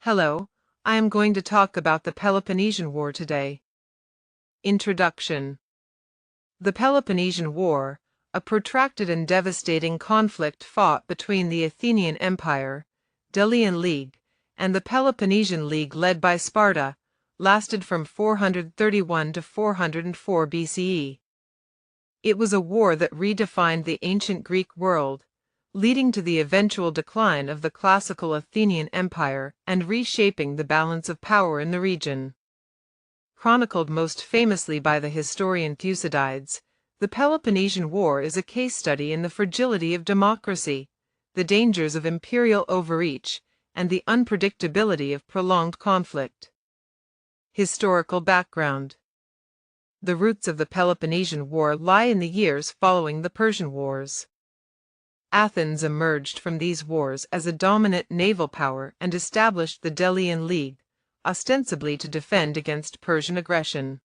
Hello, I am going to talk about the Peloponnesian War today. Introduction. The Peloponnesian War, a protracted and devastating conflict fought between the Athenian Empire, Delian League, and the Peloponnesian League led by Sparta, lasted from 431 to 404 BCE. It was a war that redefined the ancient Greek world, leading to the eventual decline of the classical Athenian Empire and reshaping the balance of power in the region. Chronicled most famously by the historian Thucydides, the Peloponnesian War is a case study in the fragility of democracy, the dangers of imperial overreach, and the unpredictability of prolonged conflict. Historical background. The roots of the Peloponnesian War lie in the years following the Persian Wars. Athens emerged from these wars as a dominant naval power and established the Delian League, ostensibly to defend against Persian aggression.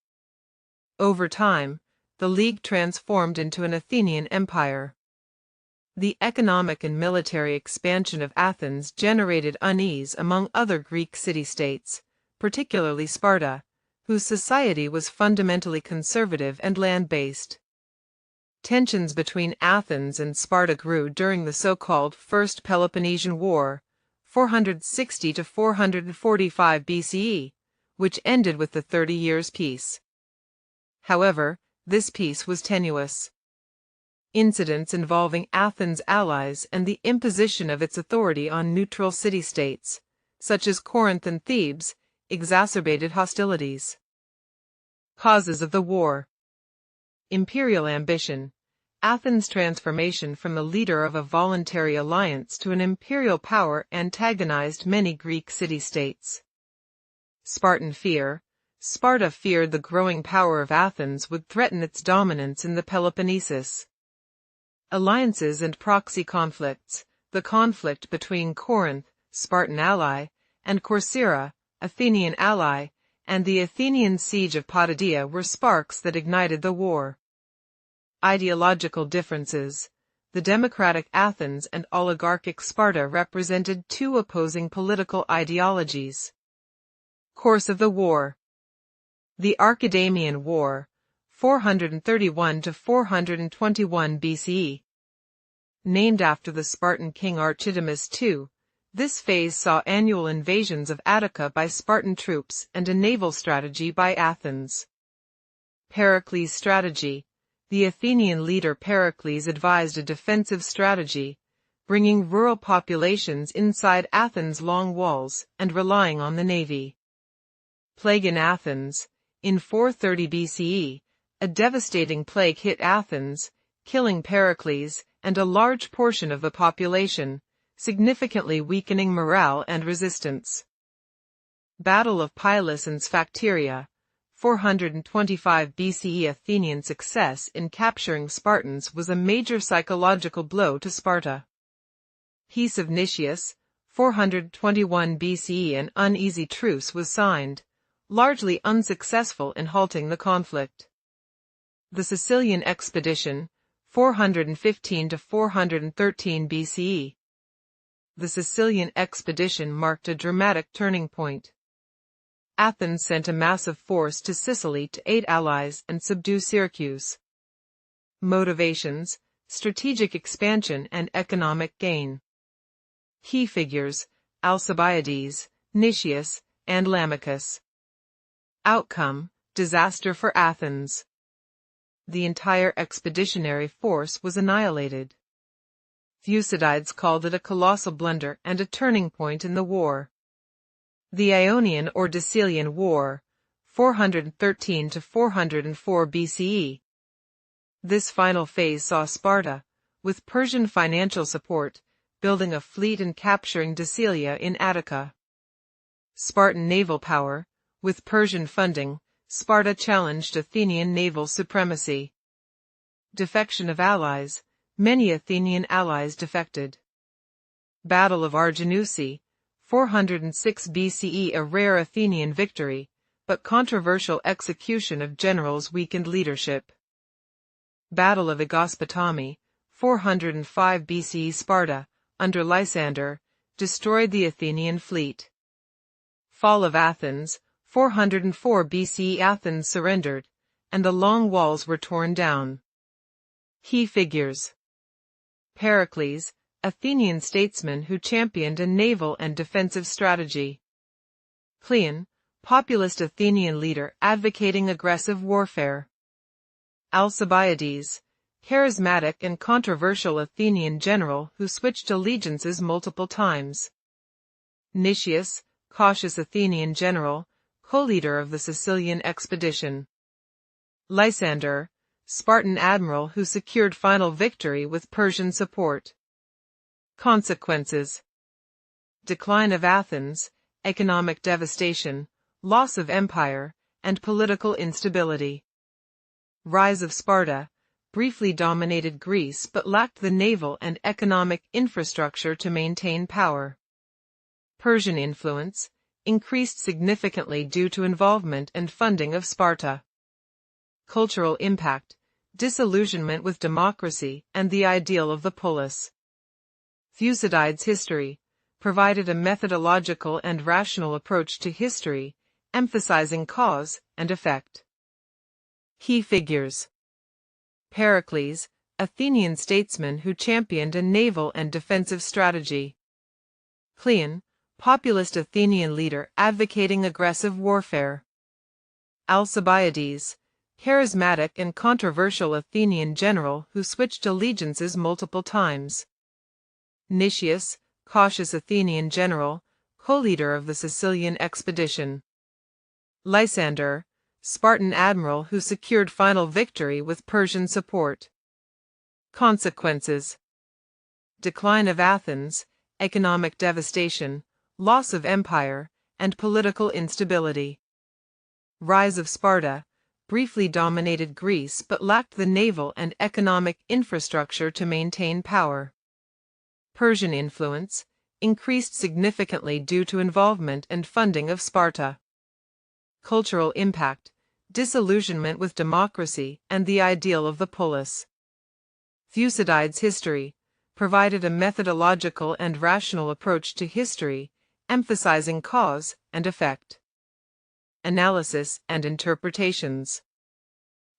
Over time, the League transformed into an Athenian empire. The economic and military expansion of Athens generated unease among other Greek city-states, particularly Sparta, whose society was fundamentally conservative and land-based. Tensions between Athens and Sparta grew during the so-called First Peloponnesian War, 460 to 445 BCE, which ended with the 30 Years' Peace. However, this peace was tenuous. Incidents involving Athens' allies and the imposition of its authority on neutral city-states, such as Corinth and Thebes, exacerbated hostilities. Causes of the war. Imperial ambition. Athens' transformation from the leader of a voluntary alliance to an imperial power antagonized many Greek city-states. Spartan fear. Sparta feared the growing power of Athens would threaten its dominance in the Peloponnesus. Alliances and proxy conflicts. The conflict between Corinth, Spartan ally, and Corcyra, Athenian ally, and the Athenian siege of Potidaea were sparks that ignited the war. Ideological differences. The democratic Athens and oligarchic Sparta represented two opposing political ideologies. Course of the war. The Archidamian War, 431 to 421 BCE. Named after the Spartan king Archidamus II, this phase saw annual invasions of Attica by Spartan troops and a naval strategy by Athens. Pericles' strategy. The Athenian leader Pericles advised a defensive strategy, bringing rural populations inside Athens' long walls and relying on the navy. Plague in Athens. In 430 BCE, a devastating plague hit Athens, killing Pericles and a large portion of the population, significantly weakening morale and resistance. Battle of Pylos and Sphacteria. 425 BCE. Athenian success in capturing Spartans was a major psychological blow to Sparta. Peace of Nicias, 421 BCE. An uneasy truce was signed, largely unsuccessful in halting the conflict. The Sicilian Expedition, 415 to 413 BCE. The Sicilian Expedition marked a dramatic turning point. Athens sent a massive force to Sicily to aid allies and subdue Syracuse. Motivations: strategic expansion and economic gain. Key figures: Alcibiades, Nicias, and Lamachus. Outcome: disaster for Athens. The entire expeditionary force was annihilated. Thucydides called it a colossal blunder and a turning point in the war. The Ionian or Decelean War, 413 to 404 BCE. This final phase saw Sparta, with Persian financial support, building a fleet and capturing Decelia in Attica. Spartan naval power. With Persian funding, Sparta challenged Athenian naval supremacy. Defection of allies. Many Athenian allies defected. Battle of Arginusi, 406 BCE. A rare Athenian victory, but controversial execution of generals weakened leadership. Battle of Aegospotami, 405 BCE. Sparta, under Lysander, destroyed the Athenian fleet. Fall of Athens, 404 BC. Athens surrendered, and the long walls were torn down. Key figures: Pericles, Athenian statesman who championed a naval and defensive strategy. Cleon, populist Athenian leader advocating aggressive warfare. Alcibiades, charismatic and controversial Athenian general who switched allegiances multiple times. Nicias, cautious Athenian general, co-leader of the Sicilian Expedition. Lysander, Spartan admiral who secured final victory with Persian support. Consequences: decline of Athens, economic devastation, loss of empire, and political instability. Rise of Sparta, briefly dominated Greece but lacked the naval and economic infrastructure to maintain power. Persian influence, increased significantly due to involvement and funding of Sparta. Cultural impact, disillusionment with democracy and the ideal of the polis. Thucydides' history provided a methodological and rational approach to history, emphasizing cause and effect. Key figures: Pericles, Athenian statesman who championed a naval and defensive strategy. Cleon, populist Athenian leader advocating aggressive warfare. Alcibiades, charismatic and controversial Athenian general who switched allegiances multiple times. Nicias, cautious Athenian general, co-leader of the Sicilian Expedition. Lysander, Spartan admiral who secured final victory with Persian support. Consequences: decline of Athens, economic devastation, loss of empire, and political instability. Rise of Sparta, briefly dominated Greece but lacked the naval and economic infrastructure to maintain power. Persian influence, increased significantly due to involvement and funding of Sparta. Cultural impact, disillusionment with democracy and the ideal of the polis. Thucydides' history provided a methodological and rational approach to history, emphasizing cause and effect. Analysis and interpretations.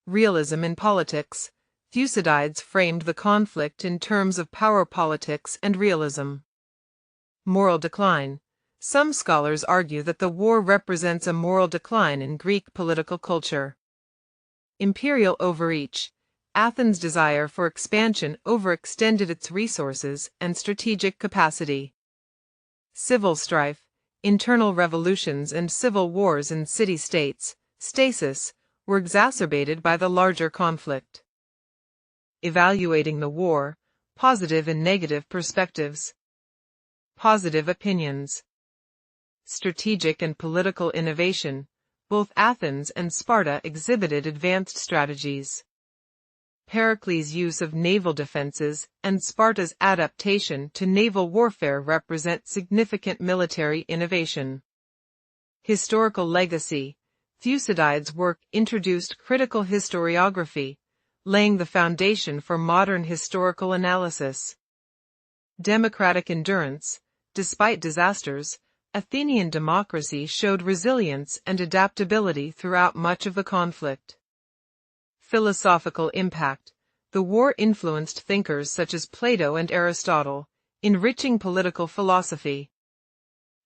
Realism in politics. Thucydides framed the conflict in terms of power politics and realism. Moral decline. Some scholars argue that the war represents a moral decline in Greek political culture. Imperial overreach. Athens' desire for expansion overextended its resources and strategic capacity. Civil strife. Internal revolutions and civil wars in city-states, stasis, were exacerbated by the larger conflict. Evaluating the war, positive and negative perspectives. Positive opinions. Strategic and political innovation. Both Athens and Sparta exhibited advanced strategies. Pericles' use of naval defenses and Sparta's adaptation to naval warfare represent significant military innovation. Historical legacy. Thucydides' work introduced critical historiography, laying the foundation for modern historical analysis. Democratic endurance. Despite disasters, Athenian democracy showed resilience and adaptability throughout much of the conflict. Philosophical impact. The war influenced thinkers such as Plato and Aristotle, enriching political philosophy.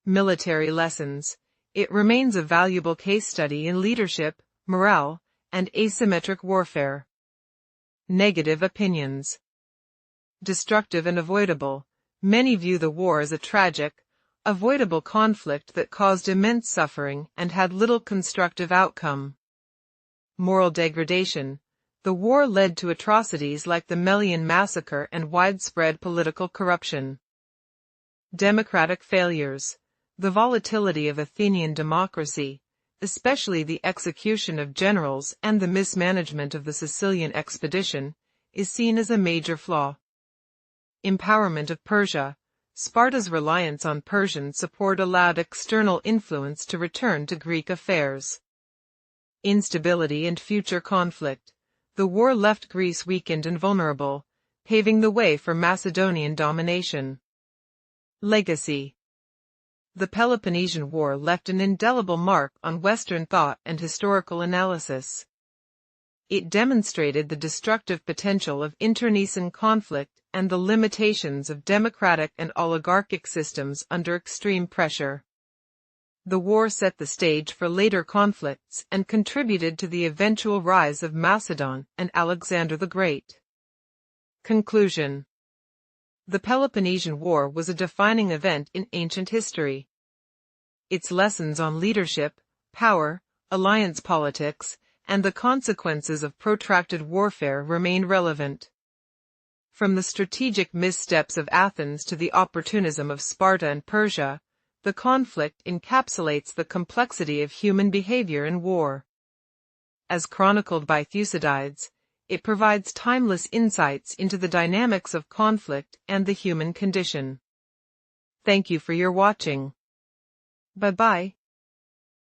Military lessons. It remains a valuable case study in leadership, morale, and asymmetric warfare. Negative opinions. Destructive and avoidable. Many view the war as a tragic, avoidable conflict that caused immense suffering and had little constructive outcome. Moral degradation. The war led to atrocities like the Melian massacre and widespread political corruption. Democratic failures. The volatility of Athenian democracy, especially the execution of generals and the mismanagement of the Sicilian Expedition, is seen as a major flaw. Empowerment of Persia. Sparta's reliance on Persian support allowed external influence to return to Greek affairs. Instability and future conflict. The war left Greece weakened and vulnerable, paving the way for Macedonian domination. Legacy. The Peloponnesian War left an indelible mark on Western thought and historical analysis. It demonstrated the destructive potential of internecine conflict and the limitations of democratic and oligarchic systems under extreme pressure. The war set the stage for later conflicts and contributed to the eventual rise of Macedon and Alexander the Great. Conclusion. The Peloponnesian War was a defining event in ancient history. Its lessons on leadership, power, alliance politics, and the consequences of protracted warfare remain relevant. From the strategic missteps of Athens to the opportunism of Sparta and Persia, the conflict encapsulates the complexity of human behavior in war. As chronicled by Thucydides, it provides timeless insights into the dynamics of conflict and the human condition. Thank you for your watching. Bye-bye.